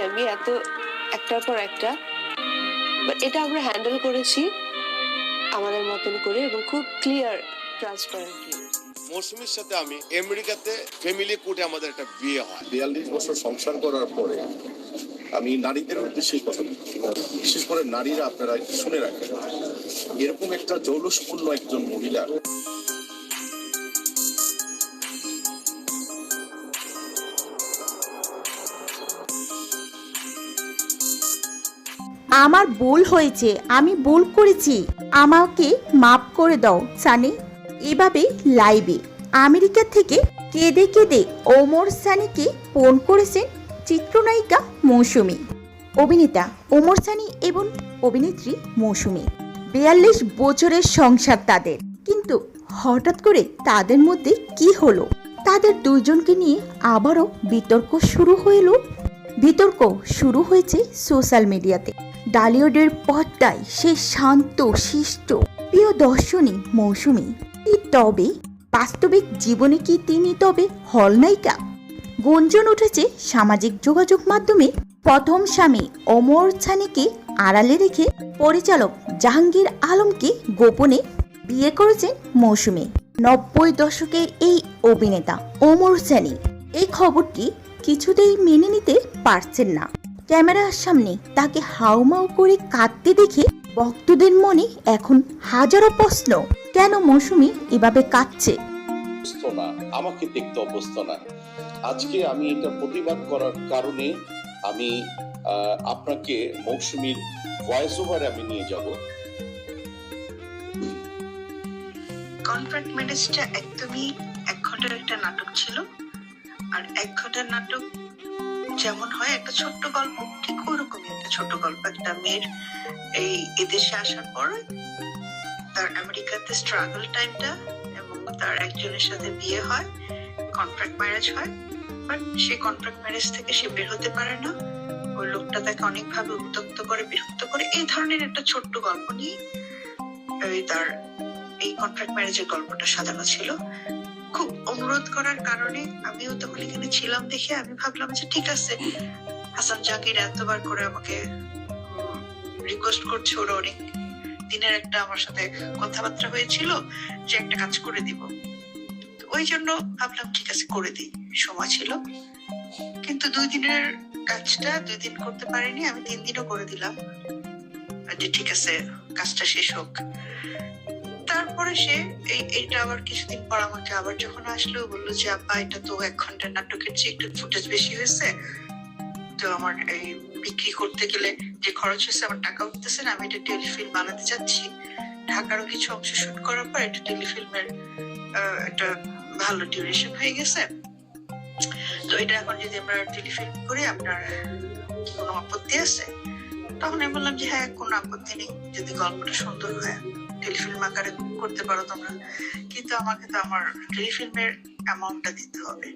আমি এত একটার পর একটা, বাট এটা আমরা হ্যান্ডেল করেছি আমাদের মতন করে এবং খুব ক্লিয়ার ট্রান্সপারেন্টলি। মৌসুমীর সাথে আমি আমেরিকাতে ফ্যামিলি কোর্টে আমাদের একটা বিয়ে হয়। 42 বছর সংসার করার পরে আমি নারীদের উদ্দেশ্যে কথা বলছি, বিশেষ করে নারীরা আপনারা শুনে রাখেন, এরকম একটা জৌলুসপূর্ণ একজন মহিলা আমার ভুল হয়েছে, আমি ভুল করেছি, আমাকে মাফ করে দাও সানি। এভাবে লাইভে আমেরিকা থেকে কেঁদে কেঁদে ওমর সানিকে ফোন করেছেন চিত্রনায়িকা মৌসুমী। অভিনেতা ওমর সানি এবং অভিনেত্রী মৌসুমী 42 বছরের সংসার তাদের, কিন্তু হঠাৎ করে তাদের মধ্যে কি হলো? তাদের দুইজনকে নিয়ে আবারও বিতর্ক শুরু হইল। বিতর্ক শুরু হয়েছে সোশ্যাল মিডিয়াতে। ডালিউডের পর্দায় সে শান্ত শিষ্ট প্রিয় দর্শনী মৌসুমী, তবে বাস্তবিক জীবনে কি তিনি তবে হলনায়িকা? গুঞ্জন উঠেছে সামাজিক যোগাযোগ মাধ্যমে। প্রথম স্বামী ওমর সানিকে আড়ালে রেখে পরিচালক জাহাঙ্গীর আলমকে গোপনে বিয়ে করেছেন মৌসুমী। 90 দশকের এই অভিনেতা ওমর সানি এই খবরটি কিছুতেই মেনে নিতে পারছেন না। ক্যামেরার সামনে তাকে হাউমাউ করে কাঁদতে দেখে ভক্তদের মনে এখন হাজারো প্রশ্ন, কেন মৌসুমী এভাবে কাঁদছে? না, আমাকে দেখতে অভ্যস্ত না। আজকে আমি এটা প্রতিবাদ করার কারণে আমি আপনাকে মৌসুমীর ভয়েস ওভারে আমি নিয়ে যাব। কন্ট্রাক্ট ম্যারেজটা একদমই 1 ঘন্টার একটা নাটক ছিল। আর 1 ঘন্টার নাটক যেমন হয় একটা ছোট্ট গল্প, ঠিক ওরকমই একটা ছোট গল্প। একটা মেয়ের এই এদেশে আসার পর তার আমেরিকাতে স্ট্রাগল টাইমটা এবং তার একজনের সাথে বিয়ে হয়, কন্ট্রাক্ট ম্যারেজ হয়। বাট সেই কন্ট্রাক্ট ম্যারেজ থেকে সে বের হতে পারে না, ওই লোকটা তাকে অনেকভাবে উত্ত্যক্ত করে, বিরক্ত করে। এই ধরনের একটা ছোট্ট গল্প নিয়ে তার এই কন্ট্রাক্ট ম্যারেজের গল্পটা সাজানো ছিল। খুব অনুরোধ করার কারণে আমিও তখন এখানে ছিলাম দেখে আমি ভাবলাম যে ঠিক আছে, হাসান জাহাঙ্গীর এতবার করে আমাকে রিকোয়েস্ট করছে, ওরা অনেক দিনের একটা আমার সাথে কথাবার্তা হয়েছিল যে একটা কাজ করে দিব, ওই জন্য ভাবলাম ঠিক আছে করে দিই, সময় ছিল। কিন্তু 2 দিনের কাজটা 2 দিন করতে পারিনি, আমি 3 দিনও করে দিলাম যে ঠিক আছে কাজটা শেষ হোক। তারপরে সে এইটা আবার কিছুদিন পর আমাকে আবার যখন আসলো বললো যে আপা এটা তো 1 ঘন্টার নাটকের চেয়ে একটু ফুটেজ বেশি হয়েছে, তো আমার এই বিক্রি করতে গেলে যে খরচ হয়েছে আমার টাকা উঠতেছে না, আমি এটা টেলিফিল্ম বানাতে চাচ্ছি। ঢাকারও কিছু অংশ শুট করার পর এটা টেলিফিল্মের একটা ভালো ডিউরেশন হয়ে গেছে, তো এটা এখন যদি আমরা টেলিফিল্ম করি আপনার কি কোনো আপত্তি আছে? তখন আমি বললাম যে হ্যাঁ কোনো আপত্তি নেই, যদি গল্পটা সুন্দর হয় টেলিফিল্ম আকারে করতে পারো তোমরা, কিন্তু আমাকে তো আমার টেলিফিল্মের অ্যামাউন্টটা দিতে হবে।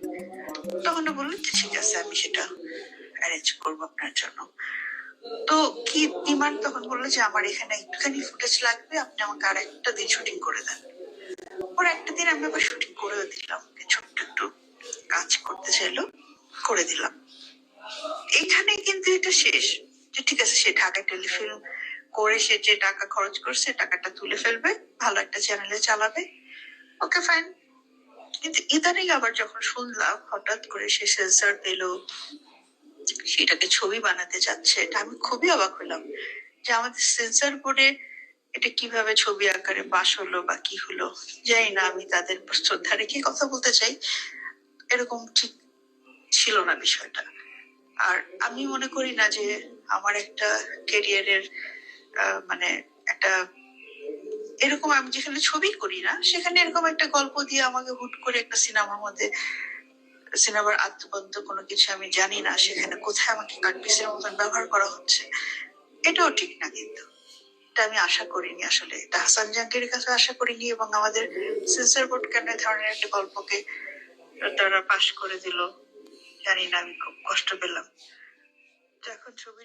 তখন বললো যে ঠিক আছে আমি সেটা অ্যারেঞ্জ করবো আপনার জন্য। তো কি ডিমান্ড? তখন বললো যে আমার এখানে একটুখানি ফুটেজ লাগবে, আপনি আমাকে আর একটা দিন শুটিং করে দেন। ওর একটা দিন আমি আবার শুটিং করেও দিলাম, ছোট্ট একটু কাজ করতে চাইলো, করে দিলাম। এইখানে কিন্তু এটা শেষ, যে ঠিক আছে সে ঢাকায় টেলিফিল্ম করে সে যে টাকা খরচ করছে টাকাটা তুলে ফেলবে, ভালো একটা চ্যানেলে চালাবে, ওকে ফাইন। কিন্তু ইদানিং আবার যখন শুনলাম হঠাৎ করে সে সেন্সর পেলো, সেটাকে ছবি বানাতে যাচ্ছে, এটা আমি খুবই অবাক হলাম যে আমাদের সেন্সর বোর্ডে এটা কিভাবে ছবি আকারে পাস হলো বা কি হলো জানি না। আমি তাদের শ্রদ্ধা রেখে কথা বলতে চাই, এরকম ঠিক ছিল না বিষয়টা। আর আমি মনে করি না যে আমার একটা ক্যারিয়ারের মানে একটা এরকম, আমি যেখানে ছবি করি না সেখানে এরকম একটা গল্প দিয়ে আমাকে হুট করে একটা সিনেমার মধ্যে, সিনেমার আত্মবদ্ধ কোনো কিছু আমি জানি না, সেখানে কোথায় আমাকে কাটপিসের মতন ব্যবহার করা হচ্ছে, এটাও ঠিক না। কিন্তু এটা আমি আশা করিনি, আসলে এটা হাসান জাহাঙ্গীরের কাছে আশা করিনি, এবং আমাদের সেন্সর বোর্ড কেন ধরনের একটা গল্পকে তারা পাশ করে দিল জানি না, আমি খুব কষ্ট পেলাম। তো এখন ছবি